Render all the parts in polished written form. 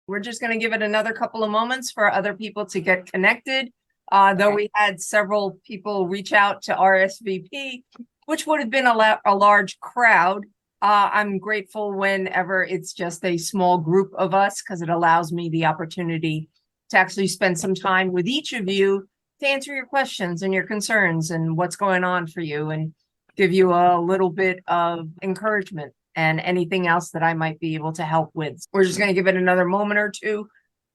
We're just going to give it another couple of moments for other people to get connected. Though we had several people reach out to RSVP, which would have been a large crowd. I'm grateful whenever it's just a small group of us, because it allows me the opportunity to actually spend some time with each of you to answer your questions and your concerns and what's going on for you, and give you a little bit of encouragement and anything else that I might be able to help with. We're just going to give it another moment or two.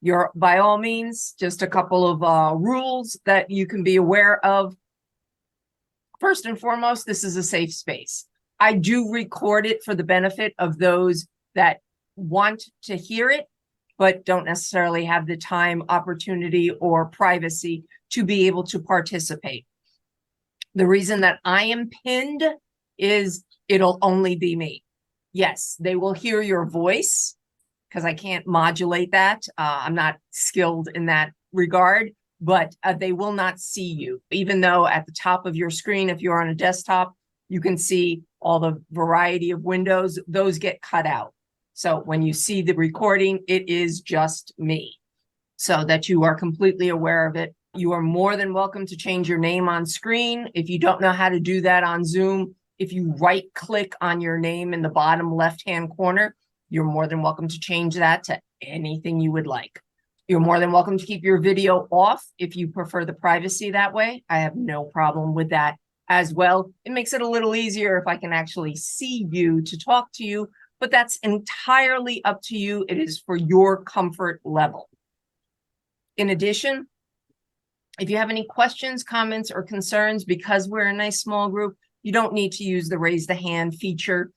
You're, by all means, just a couple of rules that you can be aware of. First and foremost, this is a safe space. I do record it for the benefit of those that want to hear it, but don't necessarily have the time, opportunity, or privacy to be able to participate. The reason that I am pinned is it'll only be me. Yes, they will hear your voice because I can't modulate that. I'm not skilled in that regard, but they will not see you. Even though at the top of your screen, if you're on a desktop, you can see all the variety of windows, those get cut out. So when you see the recording, it is just me, so that you are completely aware of it. You are more than welcome to change your name on screen. If you don't know how to do that on Zoom, if you right click on your name in the bottom left-hand corner, you're more than welcome to change that to anything you would like. You're more than welcome to keep your video off if you prefer the privacy that way. I have no problem with that as well. It makes it a little easier if I can actually see you to talk to you, but that's entirely up to you. It is for your comfort level. In addition, if you have any questions, comments, or concerns, because we're a nice small group, you don't need to use the raise the hand feature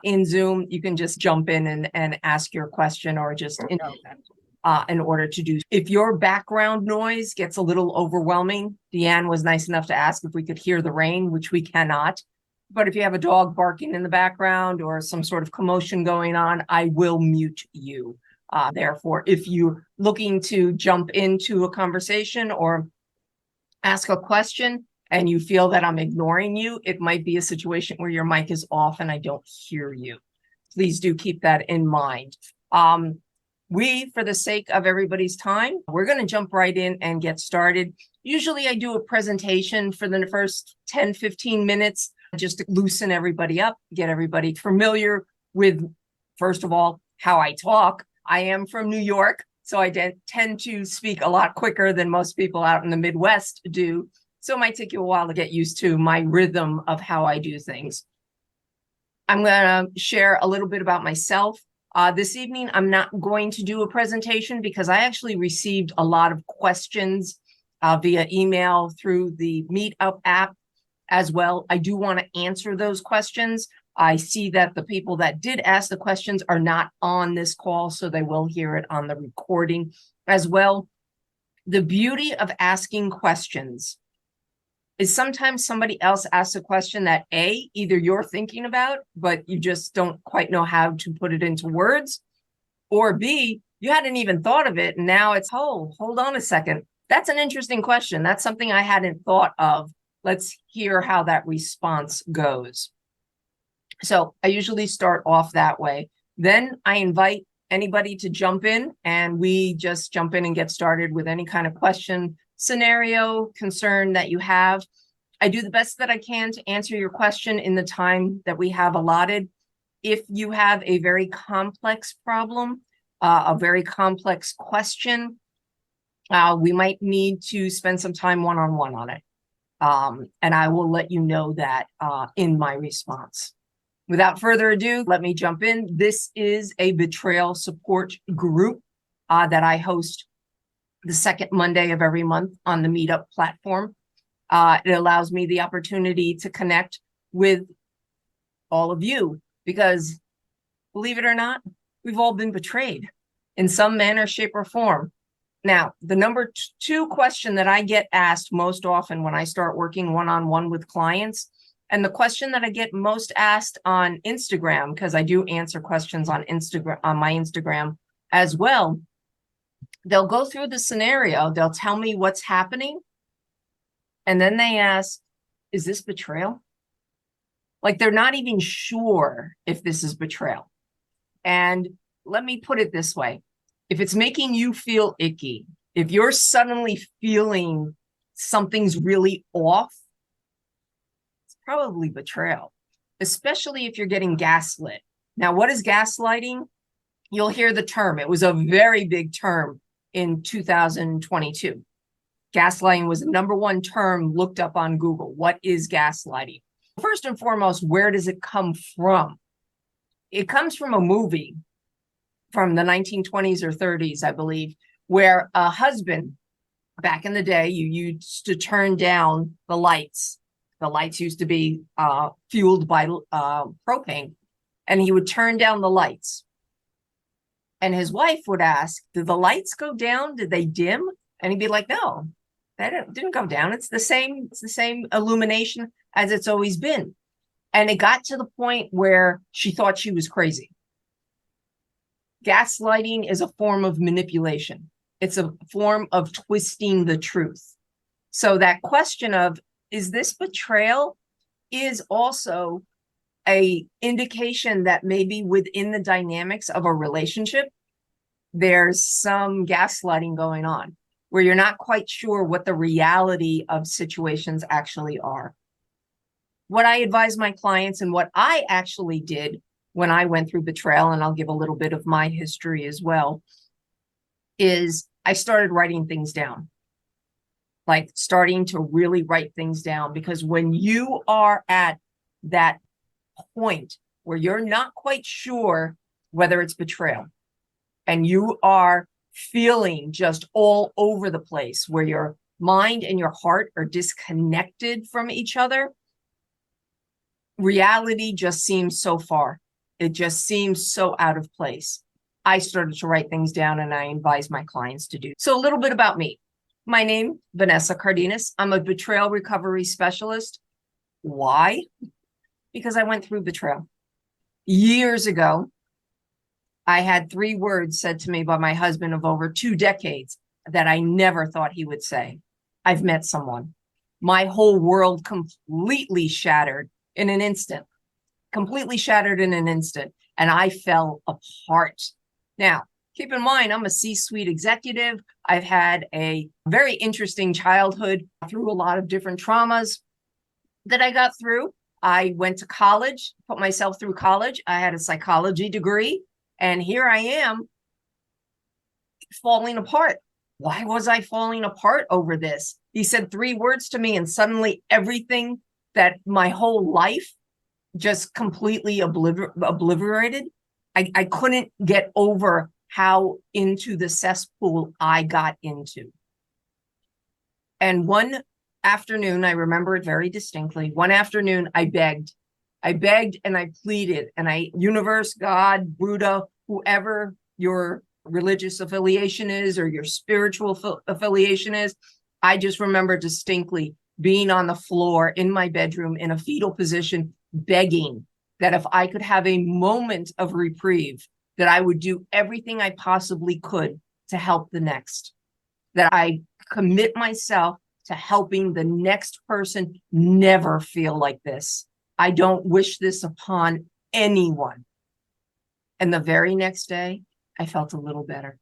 in Zoom. You can just jump in and ask your question, or just in order to do. If your background noise gets a little overwhelming, Deanne was nice enough to ask if we could hear the rain, which we cannot. But if you have a dog barking in the background or some sort of commotion going on, I will mute you. Therefore, if you're looking to jump into a conversation or ask a question and you feel that I'm ignoring you, it might be a situation where your mic is off and I don't hear you. Please do keep that in mind. For the sake of everybody's time, we're going to jump right in and get started. Usually I do a presentation for the first 10, 15 minutes, just to loosen everybody up, get everybody familiar with, first of all, how I talk. I am from New York, so I tend to speak a lot quicker than most people out in the Midwest do. So it might take you a while to get used to my rhythm of how I do things. I'm going to share a little bit about myself. This evening, I'm not going to do a presentation because I actually received a lot of questions via email through the MeetUp app as well. I do want to answer those questions. I see that the people that did ask the questions are not on this call, so they will hear it on the recording as well. The beauty of asking questions is sometimes somebody else asks a question that either you're thinking about, but you just don't quite know how to put it into words, or B, you hadn't even thought of it. And now it's, hold on a second. That's an interesting question. That's something I hadn't thought of. Let's hear how that response goes. So I usually start off that way. Then I invite anybody to jump in, and we just jump in and get started with any kind of question, scenario, concern that you have. I do the best that I can to answer your question in the time that we have allotted. If you have a very complex problem, a very complex question, we might need to spend some time one-on-one on it. And I will let you know that in my response. Without further ado, let me jump in. This is a betrayal support group that I host the second Monday of every month on the MeetUp platform. It allows me the opportunity to connect with all of you because, believe it or not, we've all been betrayed in some manner, shape, or form. Now, the number two question that I get asked most often when I start working one-on-one with clients, and the question that I get most asked on Instagram, because I do answer questions on Instagram, on my Instagram as well, they'll go through the scenario, they'll tell me what's happening, and then they ask, is this betrayal? Like they're not even sure if this is betrayal. And let me put it this way. if it's making you feel icky, if you're suddenly feeling something's really off, it's probably betrayal, especially if you're getting gaslit. Now, what is gaslighting? You'll hear the term. It was a very big term in 2022. Gaslighting was the #1 term looked up on Google. What is gaslighting? First and foremost, where does it come from? It comes from a movie from the 1920s or 30s, I believe, where a husband, back in the day, you used to turn down the lights. The lights used to be fueled by propane, and he would turn down the lights. And his wife would ask, did the lights go down? Did they dim? And he'd be like, no, that didn't go down. It's the same illumination as it's always been. And it got to the point where she thought she was crazy. Gaslighting is a form of manipulation. It's a form of twisting the truth. So that question of, is this betrayal, is also a indication that maybe within the dynamics of a relationship, there's some gaslighting going on where you're not quite sure what the reality of situations actually are. What I advise my clients and what I actually did when I went through betrayal, and I'll give a little bit of my history as well, is I started writing things down. Like starting to really write things down, because when you are at that point where you're not quite sure whether it's betrayal and you are feeling just all over the place, where your mind and your heart are disconnected from each other, reality just seems so far. It just seems so out of place. I started to write things down, and I advise my clients to do. So a little bit about me. My name, Vanessa Cardenas. I'm a betrayal recovery specialist. Why? Because I went through betrayal. Years ago, I had 3 words said to me by my husband of over 2 decades that I never thought he would say. I've met someone. My whole world completely shattered in an instant. Completely shattered in an instant. And I fell apart. Now, keep in mind, I'm a C-suite executive. I've had a very interesting childhood through a lot of different traumas that I got through. I went to college, put myself through college. I had a psychology degree, and here I am falling apart. Why was I falling apart over this? He said 3 words to me, and suddenly everything that my whole life just completely obliterated. I couldn't get over how into the cesspool I got into. And one afternoon, I remember it very distinctly. One afternoon, I begged and I pleaded, and universe, God, Buddha, whoever your religious affiliation is or your spiritual affiliation is, I just remember distinctly being on the floor in my bedroom in a fetal position, begging that if I could have a moment of reprieve, that I would do everything I possibly could to help the next, that I commit myself to helping the next person never feel like this. I don't wish this upon anyone. And the very next day, I felt a little better.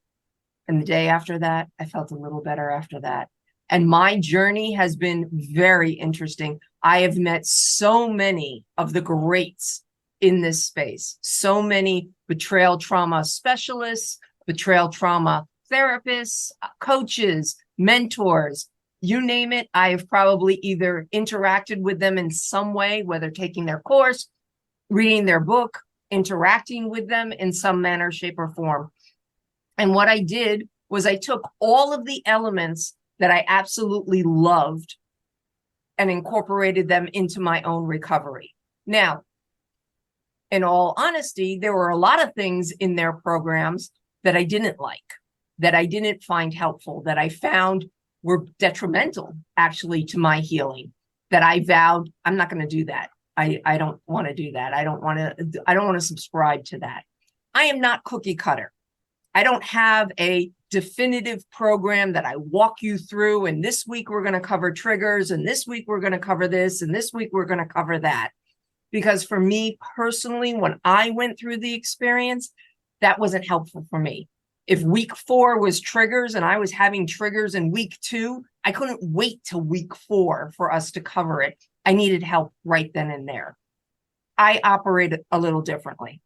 And the day after that, I felt a little better after that. And my journey has been very interesting. I have met so many of the greats in this space, so many betrayal trauma specialists, betrayal trauma therapists, coaches, mentors, you name it. I have probably either interacted with them in some way, whether taking their course, reading their book, interacting with them in some manner, shape, or form. And what I did was I took all of the elements that I absolutely loved and incorporated them into my own recovery. Now, in all honesty, there were a lot of things in their programs that I didn't like, that I didn't find helpful, that I found were detrimental actually to my healing, that I vowed I'm not going to do that. I don't want to do that. I don't want to subscribe to that. I am not cookie cutter. I don't have a definitive program that I walk you through, and this week we're going to cover triggers, and this week we're going to cover this, and this week we're going to cover that. Because for me personally, when I went through the experience, that wasn't helpful for me. If week 4 was triggers and I was having triggers in week 2, I couldn't wait till week 4 for us to cover it. I needed help right then and there. I operate a little differently.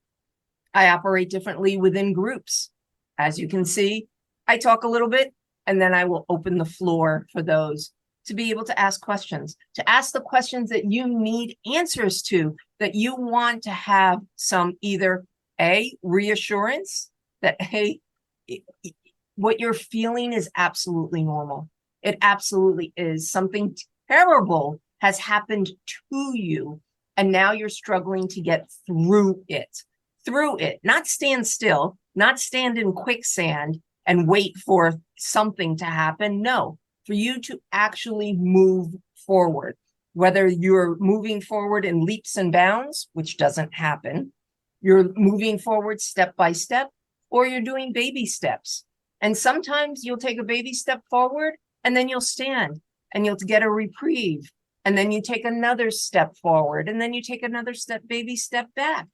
I operate differently within groups. As you can see, I talk a little bit and then I will open the floor for those to be able to ask questions, to ask the questions that you need answers to, that you want to have some either reassurance that, hey, what you're feeling is absolutely normal. It absolutely is. Something terrible has happened to you, and now you're struggling to get through it. Not stand still, not stand in quicksand and wait for something to happen. No, for you to actually move forward, whether you're moving forward in leaps and bounds, which doesn't happen, you're moving forward step by step, or you're doing baby steps. And sometimes you'll take a baby step forward and then you'll stand and you'll get a reprieve. And then you take another step forward and then you take another baby step back.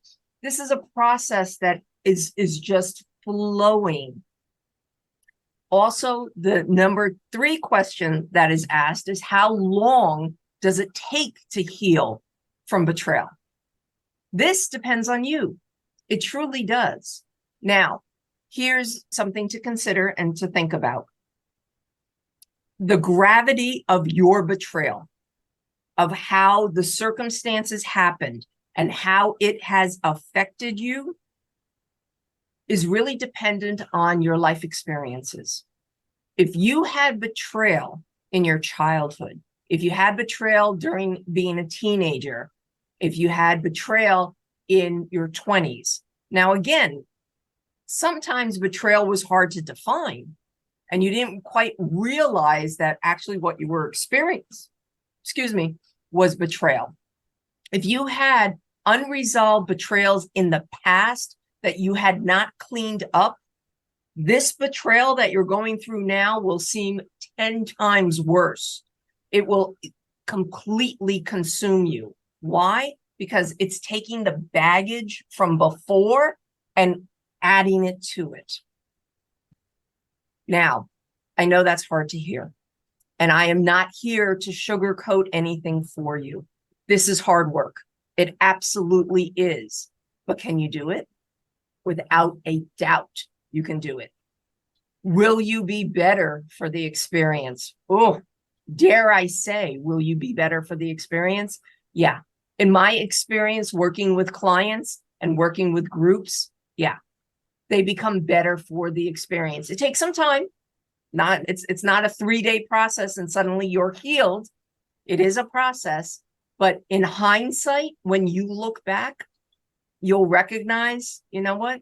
This is a process that is just flowing. Also, the number 3 question that is asked is, how long does it take to heal from betrayal? This depends on you. It truly does. Now, here's something to consider and to think about. The gravity of your betrayal, of how the circumstances happened and how it has affected you, is really dependent on your life experiences. If you had betrayal in your childhood, if you had betrayal during being a teenager, if you had betrayal in your 20s. Now, again, sometimes betrayal was hard to define, and you didn't quite realize that actually what you were experiencing, was betrayal. If you had unresolved betrayals in the past that you had not cleaned up, this betrayal that you're going through now will seem 10 times worse. It will completely consume you. Why? Because it's taking the baggage from before and adding it to it. Now, I know that's hard to hear, and I am not here to sugarcoat anything for you. This is hard work. It absolutely is. But can you do it? Without a doubt, you can do it. Will you be better for the experience? Oh, dare I say, will you be better for the experience? Yeah. In my experience working with clients and working with groups, yeah, they become better for the experience. It takes some time. It's not a 3-day process and suddenly you're healed. It is a process. But in hindsight, when you look back, you'll recognize, you know what?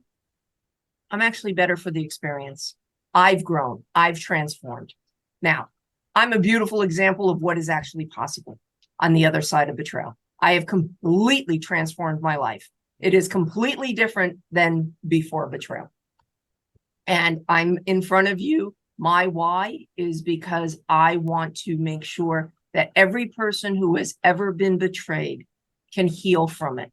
I'm actually better for the experience. I've grown. I've transformed. Now, I'm a beautiful example of what is actually possible on the other side of betrayal. I have completely transformed my life. It is completely different than before betrayal. And I'm in front of you. My why is because I want to make sure that every person who has ever been betrayed can heal from it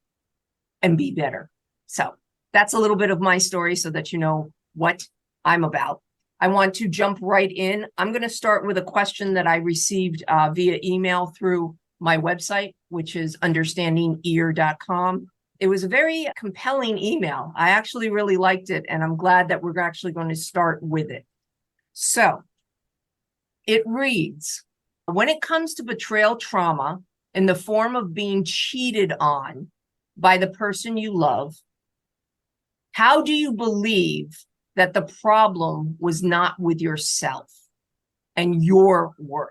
and be better. So that's a little bit of my story so that you know what I'm about. I want to jump right in. I'm going to start with a question that I received via email through my website, which is understandingear.com. It was a very compelling email. I actually really liked it, and I'm glad that we're actually going to start with it. So it reads, when it comes to betrayal trauma in the form of being cheated on by the person you love, how do you believe that the problem was not with yourself and your worth?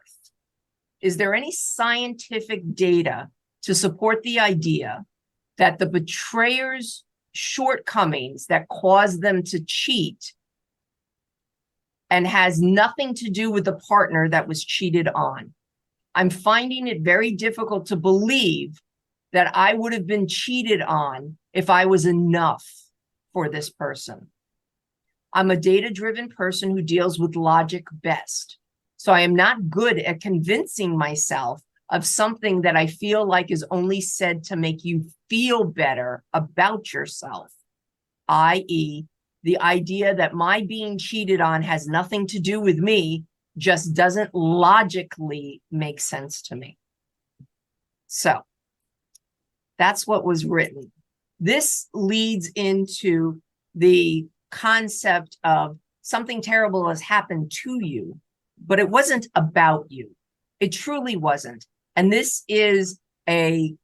Is there any scientific data to support the idea that the betrayer's shortcomings that caused them to cheat and has nothing to do with the partner that was cheated on? I'm finding it very difficult to believe that I would have been cheated on if I was enough for this person. I'm a data-driven person who deals with logic best. So I am not good at convincing myself of something that I feel like is only said to make you feel better about yourself, i.e., the idea that my being cheated on has nothing to do with me just doesn't logically make sense to me. So that's what was written. This leads into the concept of something terrible has happened to you, but it wasn't about you. It truly wasn't. And this is a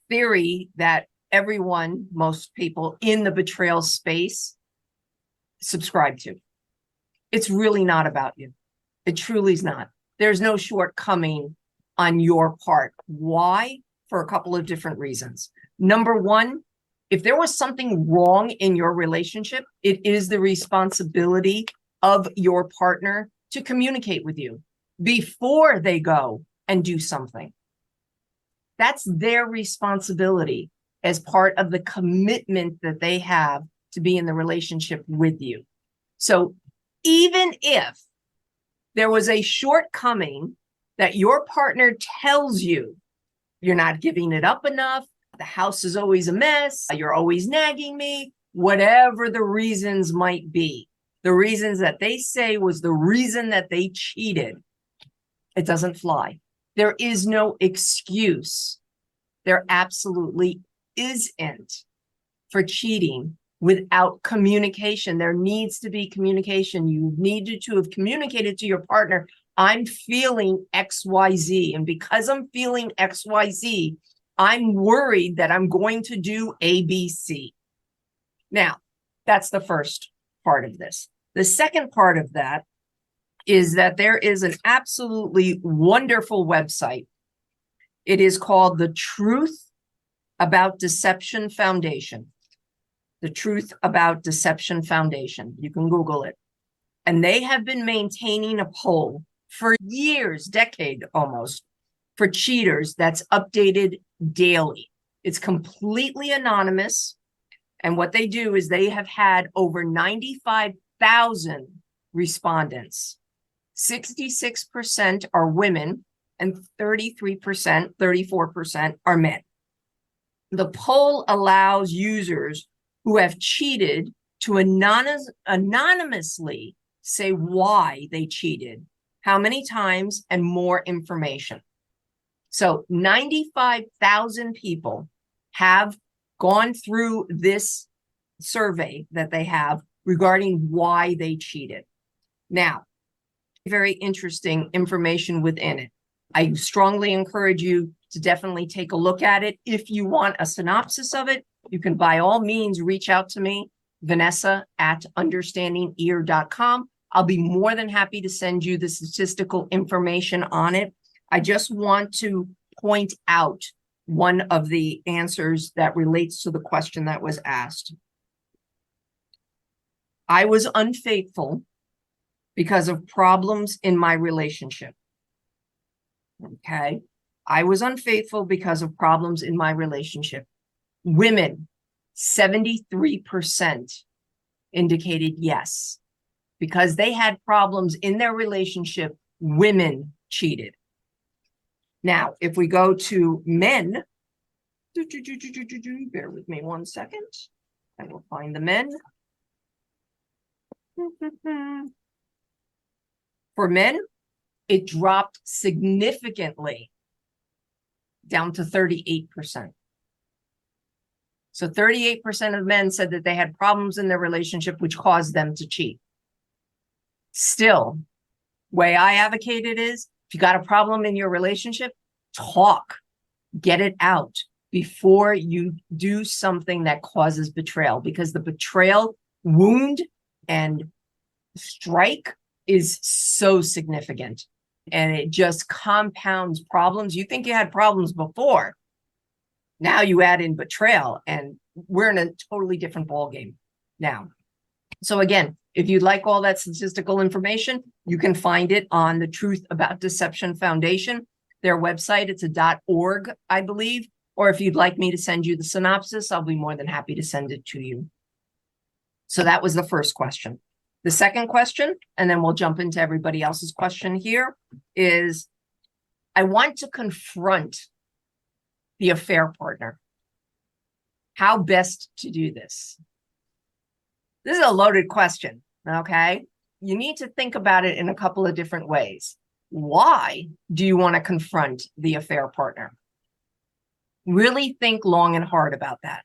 theory that everyone, most people in the betrayal space subscribe to. It's really not about you. It truly is not. There's no shortcoming on your part. Why? For a couple of different reasons. Number one, if there was something wrong in your relationship, it is the responsibility of your partner to communicate with you before they go and do something. That's their responsibility as part of the commitment that they have to be in the relationship with you. So even if there was a shortcoming that your partner tells you, you're not giving it up enough, the house is always a mess, you're always nagging me, whatever the reasons might be, the reasons that they say was the reason that they cheated, it doesn't fly. There is no excuse. There absolutely isn't for cheating without communication. There needs to be communication. You needed to have communicated to your partner, I'm feeling XYZ. And because I'm feeling XYZ, I'm worried that I'm going to do ABC. Now, that's the first part of this. The second part of that is that there is an absolutely wonderful website. It is called The Truth About Deception Foundation. The Truth About Deception Foundation. You can Google it. And they have been maintaining a poll for years, decade almost, for cheaters that's updated daily. It's completely anonymous. And what they do is they have had over 95,000 respondents. 66% are women and 34% are men. The poll allows users who have cheated to anonymously say why they cheated, how many times, and more information. So 95,000 people have gone through this survey that they have regarding why they cheated. Now, very interesting information within it. I strongly encourage you to definitely take a look at it. If you want a synopsis of it, you can by all means reach out to me, Vanessa at understandingear.com. I'll be more than happy to send you the statistical information on it. I just want to point out one of the answers that relates to the question that was asked. I was unfaithful because of problems in my relationship. Okay. I was unfaithful because of problems in my relationship. Women, 73% indicated yes. Because they had problems in their relationship, women cheated. Now, if we go to men, bear with me 1 second. I will find the men. For men, it dropped significantly down to 38%. So 38% of men said that they had problems in their relationship, which caused them to cheat. Still, way I advocate it is, if you got a problem in your relationship, talk, get it out before you do something that causes betrayal, because the betrayal wound and strike is so significant and it just compounds problems. You think you had problems before. Now you add in betrayal and we're in a totally different ballgame now. So again, if you'd like all that statistical information, you can find it on the Truth About Deception Foundation, their website. It's a .org, I believe. Or if you'd like me to send you the synopsis, I'll be more than happy to send it to you. So that was the first question. The second question, and then we'll jump into everybody else's question here, is I want to confront the affair partner. How best to do this? This is a loaded question, okay? You need to think about it in a couple of different ways. Why do you want to confront the affair partner? Really think long and hard about that,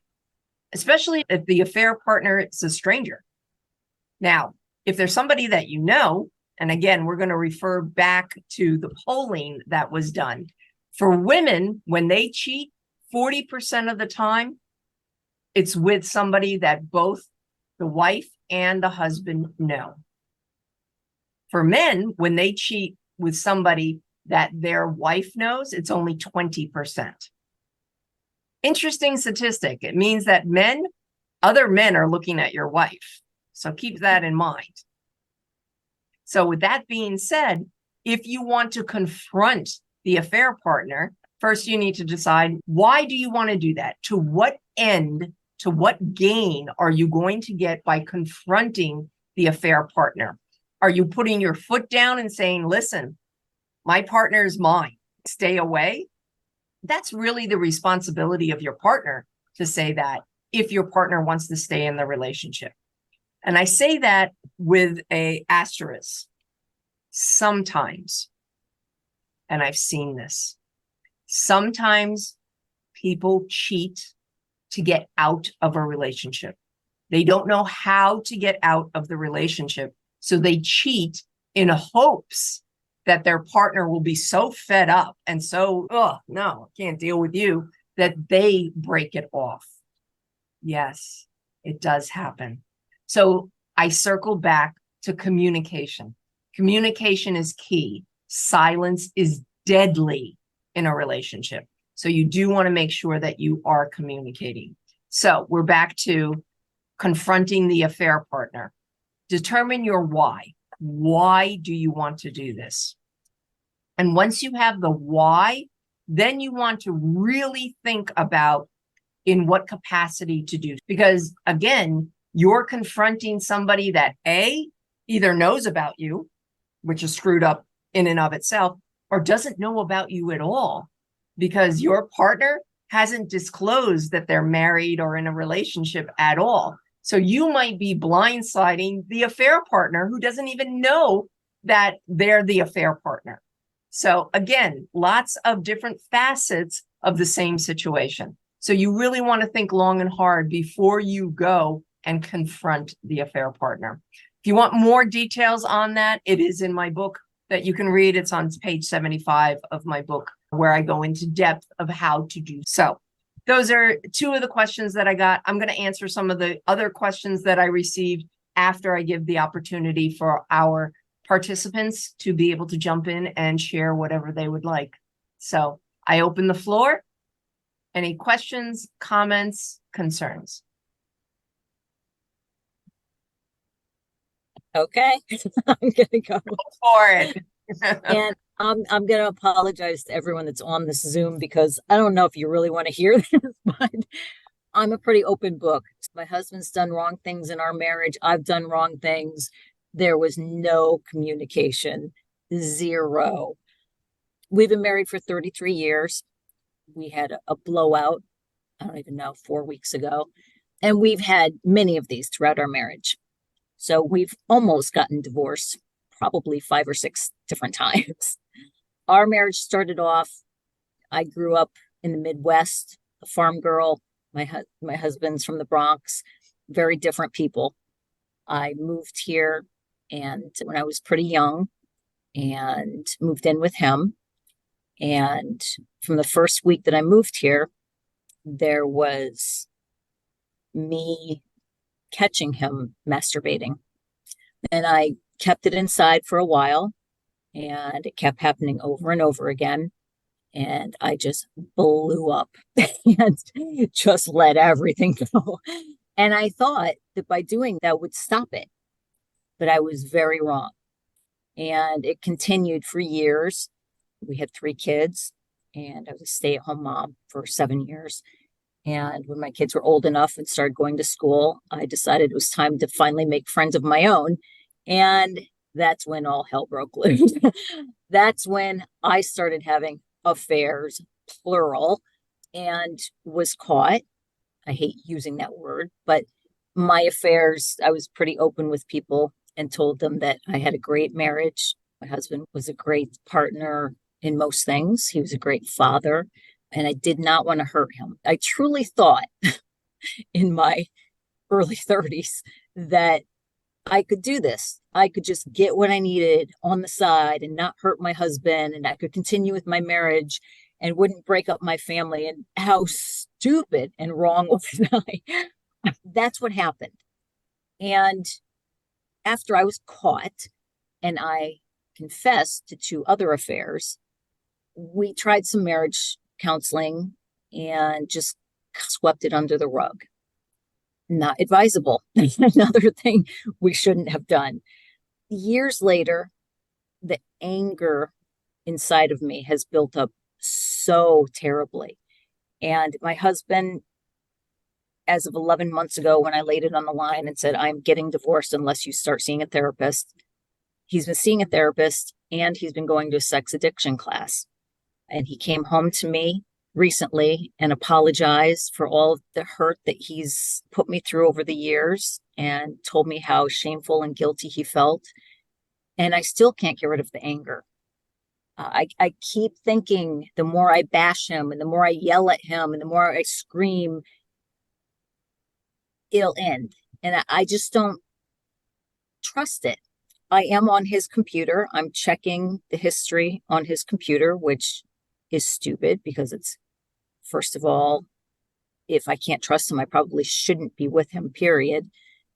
especially if the affair partner is a stranger. Now, if there's somebody that you know, and again, we're going to refer back to the polling that was done. For women, when they cheat, 40% of the time, it's with somebody that both the wife and the husband know. For men, when they cheat with somebody that their wife knows, it's only 20%. Interesting statistic. It means that other men are looking at your wife. So keep that in mind. So with that being said, if you want to confront the affair partner, first you need to decide, why do you want to do that? To what end, to what gain are you going to get by confronting the affair partner? Are you putting your foot down and saying, listen, my partner is mine, stay away? That's really the responsibility of your partner to say that, if your partner wants to stay in the relationship. And I say that with an asterisk. Sometimes, and I've seen this, sometimes people cheat to get out of a relationship. They don't know how to get out of the relationship, so they cheat in hopes that their partner will be so fed up and so, oh, no, I can't deal with you, that they break it off. Yes, it does happen. So I circle back to communication. Communication is key. Silence is deadly in a relationship. So you do want to make sure that you are communicating. So we're back to confronting the affair partner. Determine your why. Why do you want to do this? And once you have the why, then you want to really think about in what capacity to do. Because again, you're confronting somebody that either knows about you, which is screwed up in and of itself, or doesn't know about you at all, because your partner hasn't disclosed that they're married or in a relationship at all. So you might be blindsiding the affair partner who doesn't even know that they're the affair partner. So again, lots of different facets of the same situation. So you really want to think long and hard before you go and confront the affair partner. If you want more details on that, it is in my book that you can read. It's on page 75 of my book, where I go into depth of how to do so. Those are two of the questions that I got. I'm going to answer some of the other questions that I received after I give the opportunity for our participants to be able to jump in and share whatever they would like. So I open the floor. Any questions, comments, concerns? Okay, I'm gonna go for it. And I'm gonna apologize to everyone that's on this Zoom, because I don't know if you really want to hear this, but I'm a pretty open book. My husband's done wrong things in our marriage. I've done wrong things. There was no communication, zero. We've been married for 33 years. We had a blowout, I don't even know, 4 weeks ago. And we've had many of these throughout our marriage. So we've almost gotten divorced probably 5 or 6 different times. Our marriage started off, I grew up in the Midwest, a farm girl. My husband's from the Bronx, very different people. I moved here and when I was pretty young, and moved in with him. And from the first week that I moved here, there was me catching him masturbating. And I kept it inside for a while, and it kept happening over and over again. And I just blew up and just let everything go. And I thought that by doing that would stop it, but I was very wrong. And it continued for years. We had 3 kids, and I was a stay-at-home mom for 7 years. And when my kids were old enough and started going to school, I decided it was time to finally make friends of my own. And that's when all hell broke loose. That's when I started having affairs, plural, and was caught. I hate using that word, but my affairs, I was pretty open with people and told them that I had a great marriage. My husband was a great partner in most things. He was a great father, and I did not want to hurt him. I truly thought in my early 30s that I could do this. I could just get what I needed on the side and not hurt my husband, and I could continue with my marriage and wouldn't break up my family. And how stupid and wrong was I? That's what happened. And after I was caught and I confessed to two other affairs, we tried some marriage counseling and just swept it under the rug. Not advisable. Another thing we shouldn't have done. Years later, the anger inside of me has built up so terribly. And my husband, as of 11 months ago, when I laid it on the line and said, I'm getting divorced unless you start seeing a therapist, he's been seeing a therapist and he's been going to a sex addiction class. And he came home to me recently and apologized for all of the hurt that he's put me through over the years and told me how shameful and guilty he felt. And I still can't get rid of the anger. I keep thinking the more I bash him and the more I yell at him and the more I scream, it'll end. And I just don't trust it. I am on his computer. I'm checking the history on his computer, which is stupid because it's, first of all, if I can't trust him, I probably shouldn't be with him, period.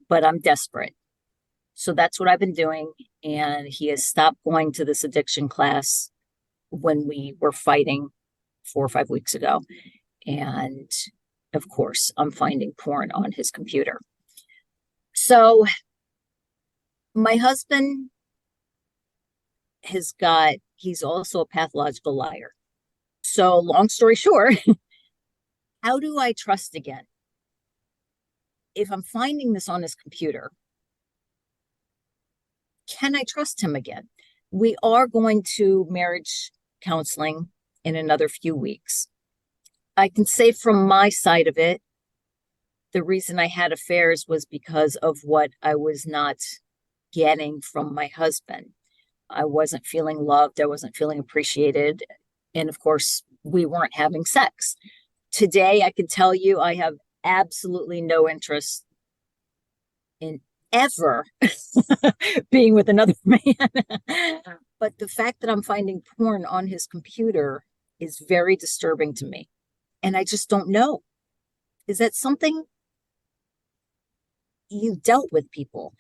But I'm desperate. So that's what I've been doing. And he has stopped going to this addiction class when we were fighting 4 or 5 weeks ago. And of course, I'm finding porn on his computer. So my husband he's also a pathological liar. So long story short, how do I trust again? If I'm finding this on his computer, can I trust him again? We are going to marriage counseling in another few weeks. I can say from my side of it, the reason I had affairs was because of what I was not getting from my husband. I wasn't feeling loved. I wasn't feeling appreciated. And of course, we weren't having sex. Today, I can tell you I have absolutely no interest in ever being with another man. But the fact that I'm finding porn on his computer is very disturbing to me. And I just don't know. Is that something you've dealt with people?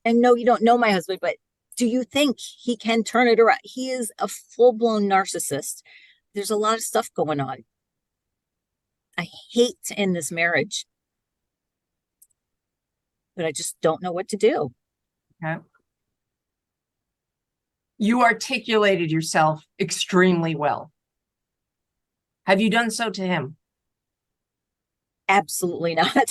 I know you don't know my husband, but do you think he can turn it around? He is a full-blown narcissist. There's a lot of stuff going on. I hate to end this marriage, but I just don't know what to do. Okay. You articulated yourself extremely well. Have you done so to him? Absolutely not.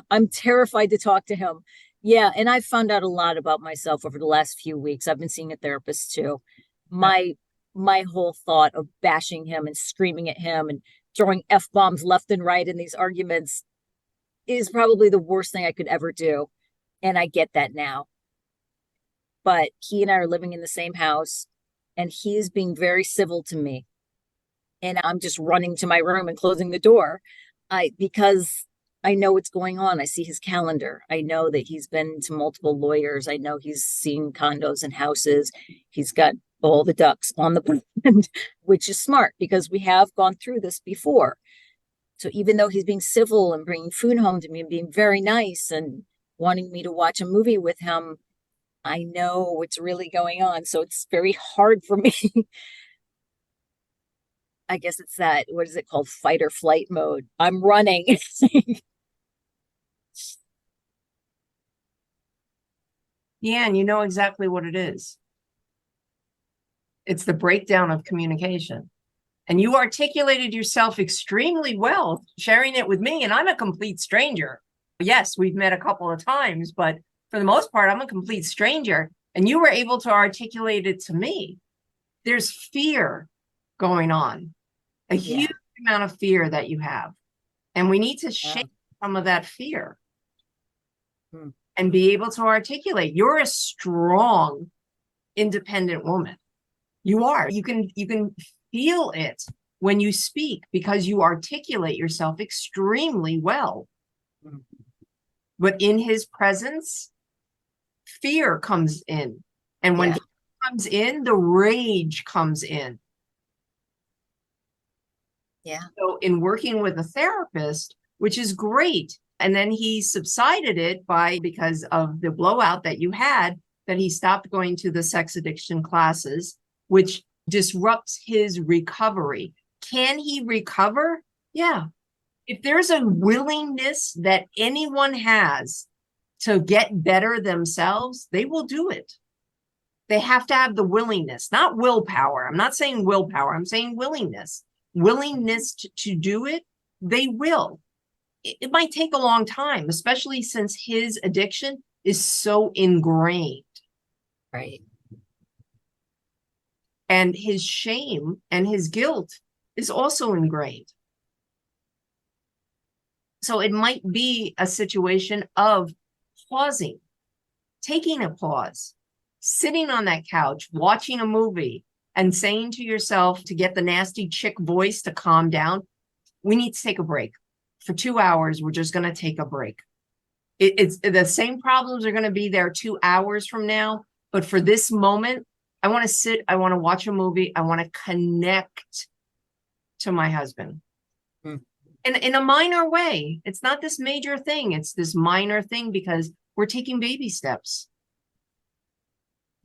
I'm terrified to talk to him. Yeah, and I've found out a lot about myself over the last few weeks. I've been seeing a therapist too. My whole thought of bashing him and screaming at him and throwing F-bombs left and right in these arguments is probably the worst thing I could ever do. And I get that now. But he and I are living in the same house, and he is being very civil to me. And I'm just running to my room and closing the door. Because I know what's going on. I see his calendar. I know that he's been to multiple lawyers. I know he's seen condos and houses. He's got all the ducks on the pond, which is smart because we have gone through this before. So even though he's being civil and bringing food home to me and being very nice and wanting me to watch a movie with him, I know what's really going on. So it's very hard for me. I guess it's that, what is it called? Fight or flight mode. I'm running. Yeah, and you know exactly what it is. It's the breakdown of communication. And you articulated yourself extremely well, sharing it with me. And I'm a complete stranger. Yes, we've met a couple of times, but for the most part, I'm a complete stranger. And you were able to articulate it to me. There's fear going on, a huge amount of fear that you have. And we need to shake some of that fear. Mm. and be able to articulate. You're a strong, independent woman. You are. You can feel it when you speak because you articulate yourself extremely well. Mm. But in his presence, fear comes in. And when Yeah. fear comes in, the rage comes in. Yeah. So in working with a therapist, which is great, and then he subsided it because of the blowout that you had, that he stopped going to the sex addiction classes, which disrupts his recovery. Can he recover? Yeah. If there's a willingness that anyone has to get better themselves, they will do it. They have to have the willingness, not willpower. I'm not saying willpower. I'm saying willingness. Willingness to do it, they will. It might take a long time, especially since his addiction is so ingrained. Right. And his shame and his guilt is also ingrained. So it might be a situation of pausing, taking a pause, sitting on that couch, watching a movie, and saying to yourself to get the nasty chick voice to calm down, we need to take a break. For 2 hours, we're just going to take a break. It's the same problems are going to be there 2 hours from now. But for this moment, I want to sit, I want to watch a movie, I want to connect to my husband. Hmm. In a minor way. It's not this major thing. It's this minor thing because we're taking baby steps.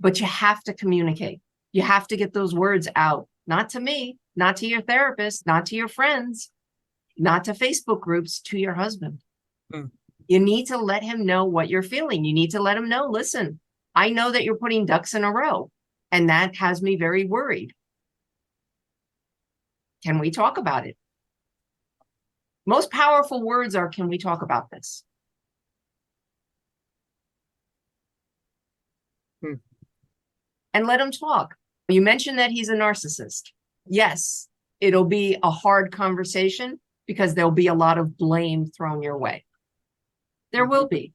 But you have to communicate. You have to get those words out. Not to me, not to your therapist, not to your friends, not to Facebook groups, to your husband. Hmm. You need to let him know what you're feeling. You need to let him know, listen, I know that you're putting ducks in a row, and that has me very worried. Can we talk about it? Most powerful words are, can we talk about this? Hmm. And let him talk. You mentioned that he's a narcissist. Yes, it'll be a hard conversation because there'll be a lot of blame thrown your way. There will be.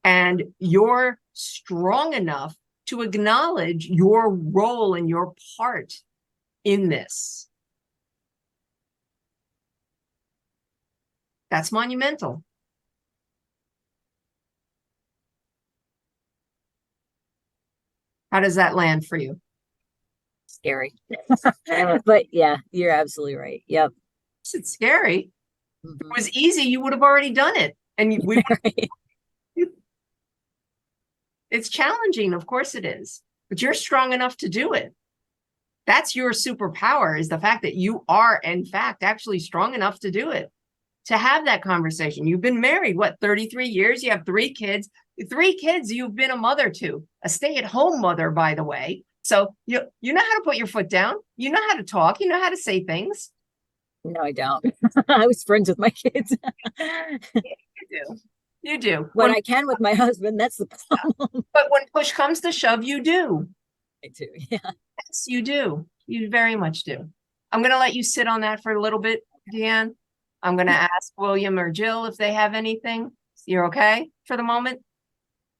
And you're strong enough to acknowledge your role and your part in this. That's monumental. How does that land for you? Scary. But yeah, you're absolutely right. Yep. It's scary. If Mhm. it was easy, you would have already done it. And we Right. it's challenging, of course it is, but you're strong enough to do it. That's your superpower, is the fact that you are, in fact, actually strong enough to do it, to have that conversation. You've been married, what, 33 years? You have 3 kids. 3 kids you've been a mother to, a stay-at-home mother, by the way. So you know how to put your foot down. You know how to talk. You know how to say things. No, I don't. I was friends with my kids. You do. You do. When I can with my husband, that's the problem. But when push comes to shove, you do. I do. Yeah. Yes, you do. You very much do. I'm going to let you sit on that for a little bit, Deanne. I'm going to ask William or Jill if they have anything. You're okay for the moment?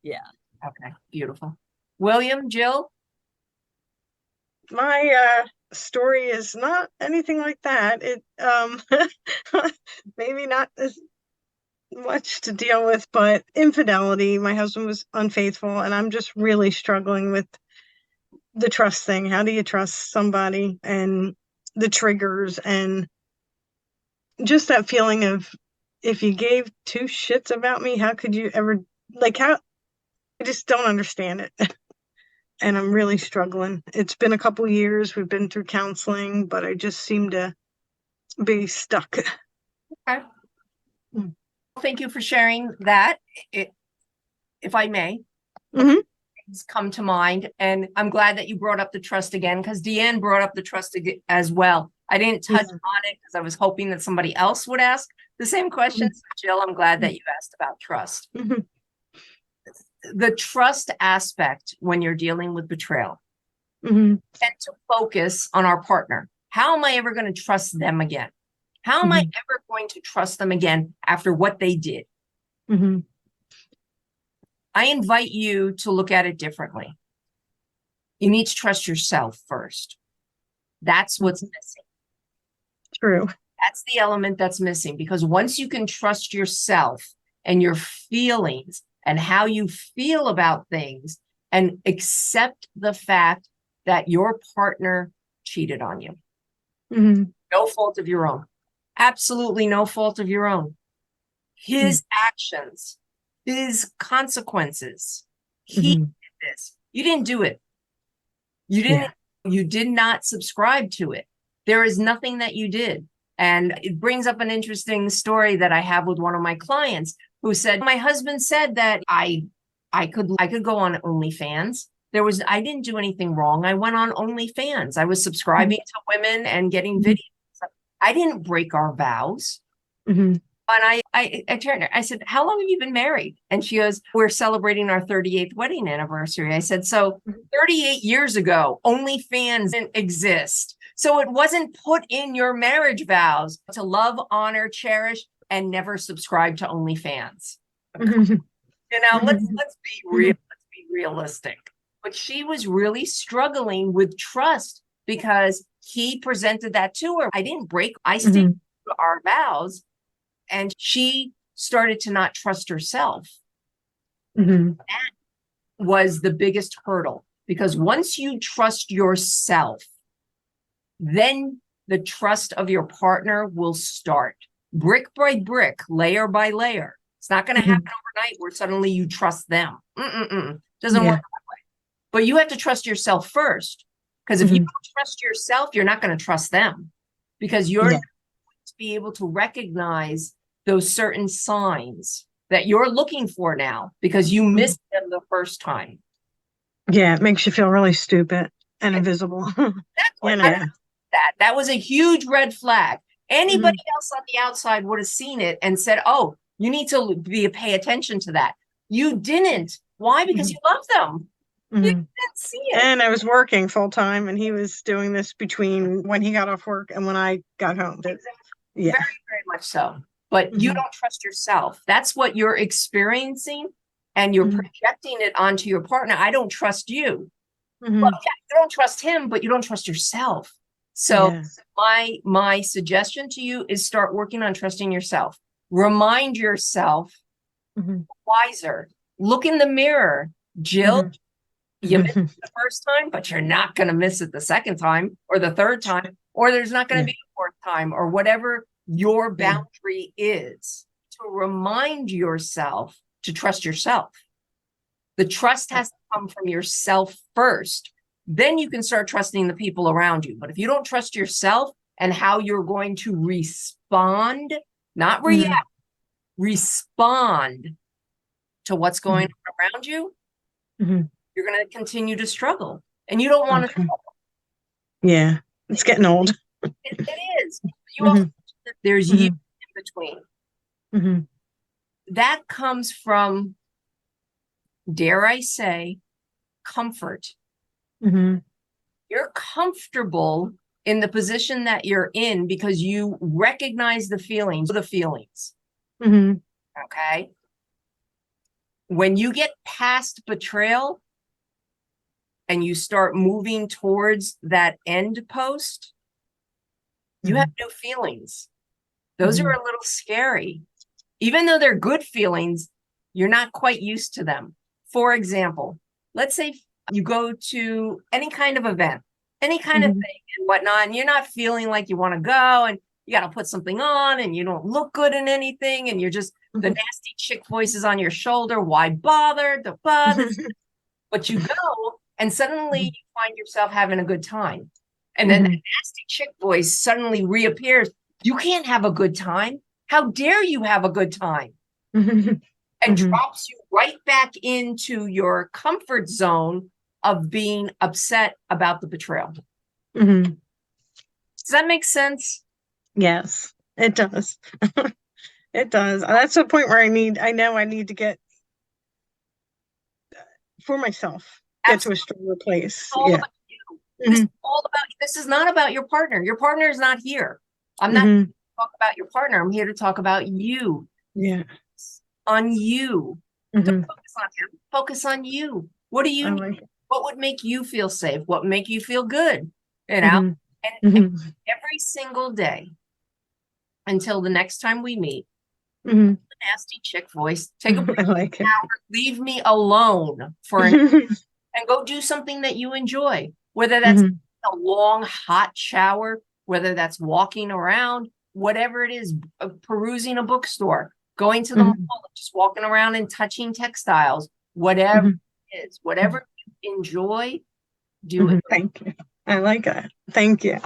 Yeah. Okay, beautiful. William, Jill? My story is not anything like that. It maybe not as much to deal with, but infidelity. My husband was unfaithful, and I'm just really struggling with the trust thing. How do you trust somebody, and the triggers, and just that feeling of, if you gave 2 shits about me, how could you ever, like, how, I just don't understand it. And I'm really struggling. It's been a couple years. We've been through counseling, but I just seem to be stuck. Okay. Thank you for sharing that. If I may, Mhm. things come to mind, and I'm glad that you brought up the trust again, because Deanne brought up the trust as well. I didn't touch Yeah. on it because I was hoping that somebody else would ask the same questions. Jill, I'm glad that you asked about trust. Mhm. The trust aspect when you're dealing with betrayal, Mhm. and to focus on our partner. How am I ever going to trust them again? How am I ever going to trust them again after what they did? Mhm. I invite you to look at it differently. You need to trust yourself first. That's what's missing. True. That's the element that's missing, because once you can trust yourself and your feelings and how you feel about things and accept the fact that your partner cheated on you, no fault of your own, absolutely no fault of your own. His actions, his consequences, he did this. You didn't do it. You did not subscribe to it. There is nothing that you did. And it brings up an interesting story that I have with one of my clients who said, my husband said that I could go on OnlyFans. I didn't do anything wrong. I went on OnlyFans. I was subscribing to women and getting videos. I didn't break our vows. And I turned her, I said, how long have you been married? And she goes, we're celebrating our 38th wedding anniversary. I said, so 38 years ago, OnlyFans didn't exist. So it wasn't put in your marriage vows to love, honor, cherish, and never subscribe to OnlyFans. Let's be real, let's be realistic. But she was really struggling with trust because he presented that to her. I didn't break, I stayed to our vows. And she started to not trust herself. That was the biggest hurdle, because once you trust yourself, then the trust of your partner will start brick by brick, layer by layer. It's not going to happen overnight where suddenly you trust them. Doesn't work that way. But you have to trust yourself first, because if you don't trust yourself, you're not going to trust them, because you're not going to be able to recognize those certain signs that you're looking for now because you missed them the first time. Yeah, it makes you feel really stupid and invisible. That was a huge red flag. Anybody else on the outside would have seen it and said, oh, you need to pay attention to that. You didn't. Why? Because you love them. You didn't see it. And I was working full time, and he was doing this between when he got off work and when I got home. Yeah. Very, very much so. But you don't trust yourself. That's what you're experiencing, and you're projecting it onto your partner. I don't trust you. Well, yeah, you don't trust him, but you don't trust yourself. So my suggestion to you is start working on trusting yourself. Remind yourself wiser. Look in the mirror. Jill, you missed it the first time, but you're not going to miss it the second time or the third time, or there's not going to be a fourth time, or whatever your boundary is, to remind yourself to trust yourself. The trust has to come from yourself first. Then you can start trusting the people around you. But if you don't trust yourself and how you're going to respond, not react, respond to what's going on around you, you're going to continue to struggle. And you don't want to struggle. Yeah, it's getting old. It is. You also, there's years in between. That comes from, dare I say, comfort. You're comfortable in the position that you're in because you recognize the feelings. Okay. When you get past betrayal and you start moving towards that end post, you have no feelings. Those are a little scary. Even though they're good feelings, you're not quite used to them. For example, let's say you go to any kind of event, any kind of thing and whatnot, and you're not feeling like you want to go, and you got to put something on, and you don't look good in anything, and you're just, the nasty chick voice is on your shoulder. Why bother? The bother. But you go, and suddenly you find yourself having a good time. And then that nasty chick voice suddenly reappears. You can't have a good time. How dare you have a good time? And drops you right back into your comfort zone of being upset about the betrayal. Does that make sense? Yes, it does. It does. That's the point where I know I need to get for myself, get to a stronger place. Yeah. This is all about, this is not about your partner. Your partner is not here. I'm not here to talk about your partner. I'm here to talk about you. Yeah. On you. Mhm. Focus on him. Focus on you. What do I you need? like it. What would make you feel safe? What would make you feel good? You know, Mhm. and Mhm. every single day until the next time we meet, Mhm. nasty chick voice, take a I like it. leave me alone for an and go do something that you enjoy, whether that's Mhm. a long hot shower, whether that's walking around, whatever it is, perusing a bookstore, going to the Mhm. mall, just walking around and touching textiles, whatever Mhm. it is, whatever you enjoy, do it. Mhm. Thank you. I like that. Thank you.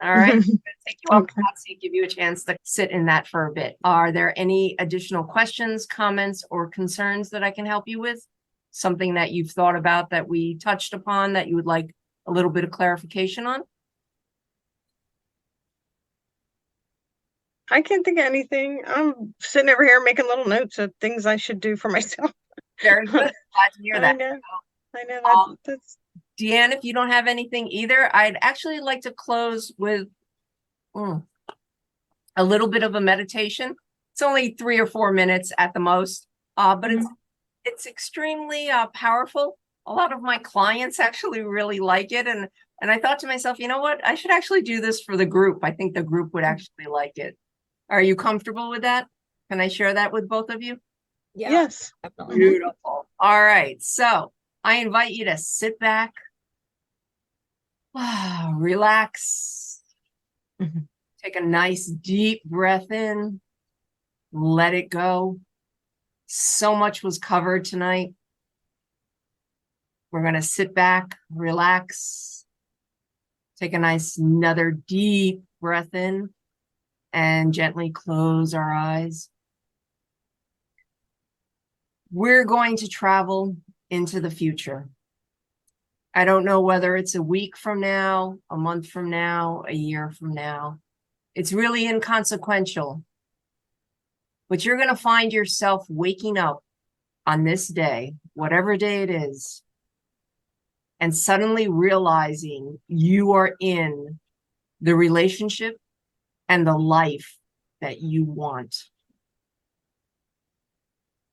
All right. I'm gonna take you off the Okay. hot seat, give you a chance to sit in that for a bit. Are there any additional questions, comments, or concerns that I can help you with? Something that you've thought about that we touched upon that you would like a little bit of clarification on? I can't think of anything. I'm sitting over here making little notes of things I should do for myself. Very good. Glad to hear I that. know. I know Um, that's Deanne, if you don't have anything either, I'd actually like to close with mm, a little bit of a meditation. It's only 3 or 4 minutes at the most, but it's extremely powerful. A lot of my clients actually really like it, and I thought to myself, you know what? I should actually do this for the group. I think the group would actually like it. Are you comfortable with that? Can I share that with both of you? Yeah, yes. definitely. Mhm. Beautiful. All right. So I invite you to sit back, relax, Mhm. take a nice deep breath in, let it go. So much was covered tonight. We're going to sit back, relax, take a nice another deep breath in, and gently close our eyes. We're going to travel into the future. I don't know whether it's a week from now, a month from now, a year from now. It's really inconsequential. But you're going to find yourself waking up on this day, whatever day it is, and suddenly realizing you are in the relationship and the life that you want.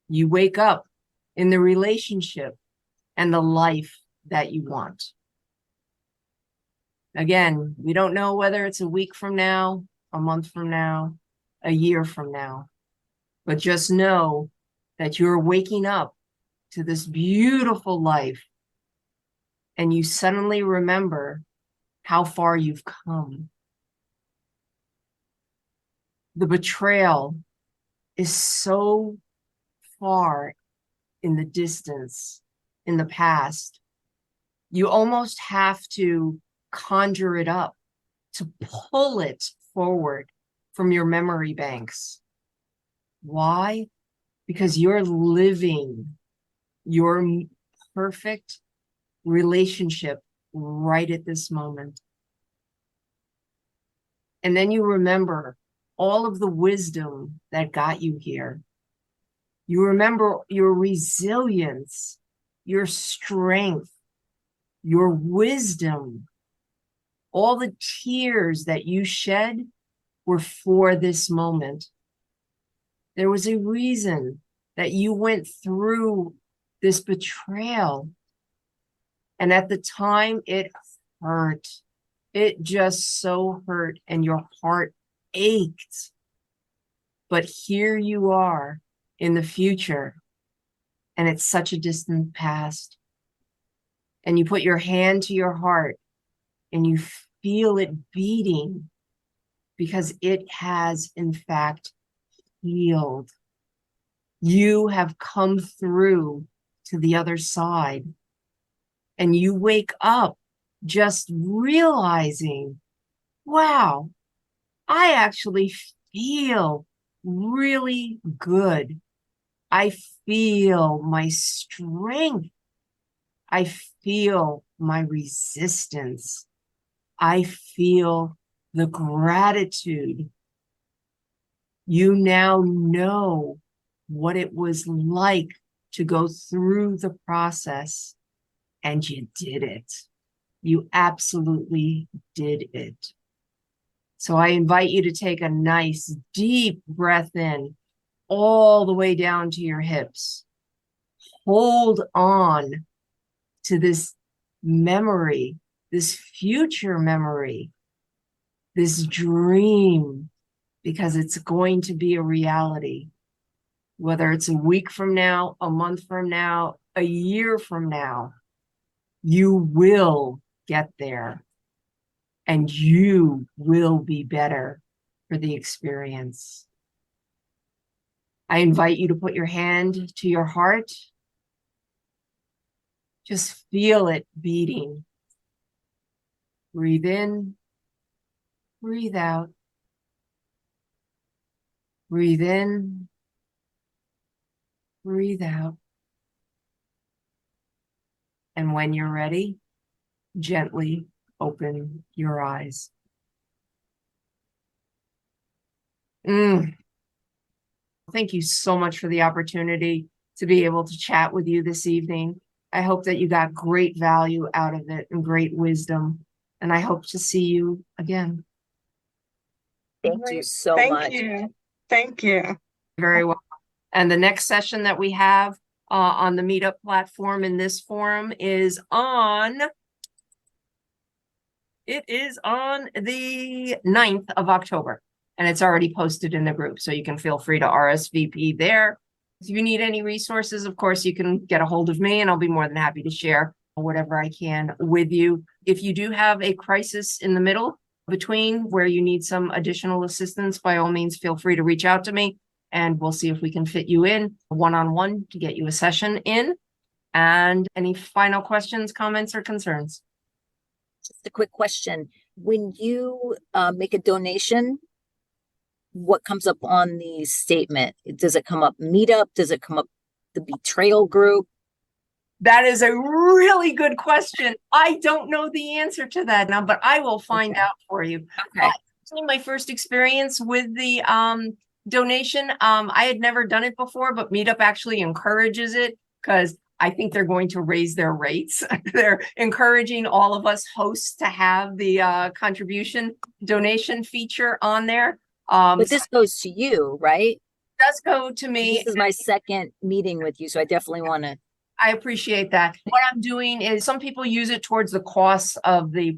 You wake up in the relationship and the life that you want. Again, we don't know whether it's a week from now, a month from now, a year from now, but just know that you're waking up to this beautiful life and you suddenly remember how far you've come. The betrayal is so far in the distance, in the past. You almost have to conjure it up to pull it forward from your memory banks. Why? Because you're living your perfect relationship right at this moment. And then you remember all of the wisdom that got you here. You remember your resilience, your strength, your wisdom. All the tears that you shed were for this moment. There was a reason that you went through this betrayal. And at the time, it hurt. It just so hurt, and your heart ached. But here you are in the future, and it's such a distant past. And you put your hand to your heart and you feel it beating because it has, in fact, healed. You have come through to the other side, and you wake up just realizing, wow, I actually feel really good. I feel my strength. I feel my resistance. I feel the gratitude. You now know what it was like to go through the process, and you did it. You absolutely did it. So I invite you to take a nice deep breath in all the way down to your hips. Hold on to this memory, this future memory, this dream, because it's going to be a reality. Whether it's a week from now, a month from now, a year from now, you will get there and you will be better for the experience. I invite you to put your hand to your heart. Just feel it beating. Breathe in, breathe out. Breathe in, breathe out. And when you're ready, gently open your eyes. Thank you so much for the opportunity to be able to chat with you this evening. I hope that you got great value out of it and great wisdom. And I hope to see you again. Thank you so Thank much. you. Thank you. Very well. And the next session that we have on the MeetUp platform in this forum is on the 9th of October. And it's already posted in the group, so you can feel free to RSVP there. If you need any resources, of course, you can get a hold of me and I'll be more than happy to share whatever I can with you. If you do have a crisis in the middle between where you need some additional assistance, by all means, feel free to reach out to me and we'll see if we can fit you in one-on-one to get you a session in. And any final questions, comments, or concerns? Just a quick question. When you make a donation, what comes up on the statement? Does it come up MeetUp? Does it come up the Betrayal group? That is a really good question. I don't know the answer to that now, but I will find out for you. Okay. My first experience with the donation, I had never done it before, but MeetUp actually encourages it because I think they're going to raise their rates. They're encouraging all of us hosts to have the contribution donation feature on there. But this goes to you, right? It does go to me. This is my second meeting with you, so I definitely want to. I appreciate that. What I'm doing is some people use it towards the costs of the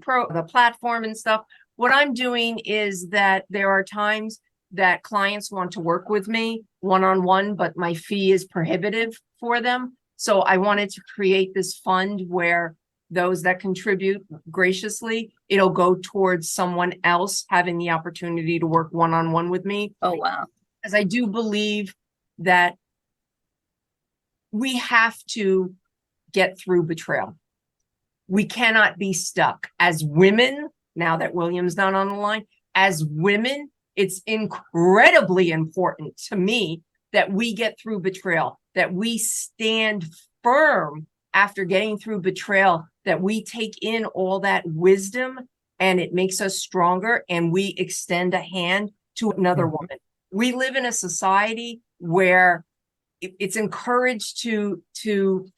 platform and stuff. What I'm doing is that there are times that clients want to work with me one-on-one, but my fee is prohibitive for them. So I wanted to create this fund where those that contribute graciously, it'll go towards someone else having the opportunity to work one-on-one with me. Oh, wow. As I do believe that we have to get through betrayal. We cannot be stuck as women. Now that William's not on the line, as women, it's incredibly important to me that we get through betrayal, that we stand firm after getting through betrayal, that we take in all that wisdom and it makes us stronger and we extend a hand to another woman. We live in a society where it's encouraged to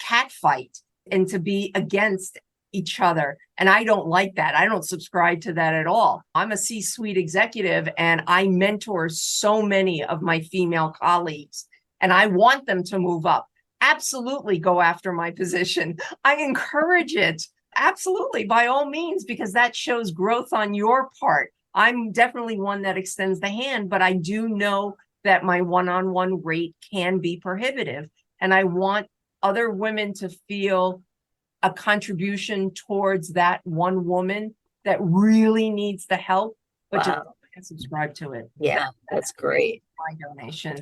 catfight and to be against each other. And I don't like that. I don't subscribe to that at all. I'm a C-suite executive and I mentor so many of my female colleagues and I want them to move up. Absolutely go after my position. I encourage it. Absolutely, by all means, because that shows growth on your part. I'm definitely one that extends the hand, but I do know that my one-on-one rate can be prohibitive. And I want other women to feel a contribution towards that one woman that really needs the help, but just can subscribe to it. Yeah, that's great. My donation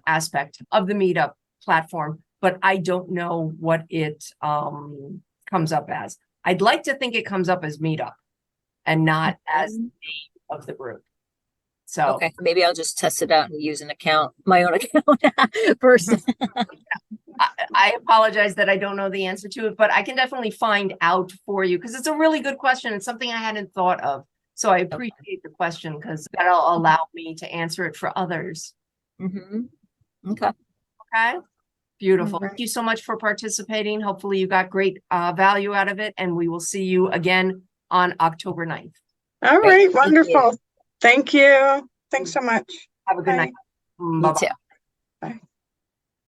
aspect of the MeetUp platform, but I don't know what it comes up as. I'd like to think it comes up as MeetUp and not as the name of the group. So okay, maybe I'll just test it out and use an account, my own account first. I apologize that I don't know the answer to it, but I can definitely find out for you because it's a really good question. It's something I hadn't thought of. So I appreciate the question because that'll allow me to answer it for others. Okay. Okay. Beautiful. Thank you so much for participating. Hopefully you got great value out of it and we will see you again on October 9th. All right. Wonderful. Thank you. Thanks so much. Have a good night. You too. Bye.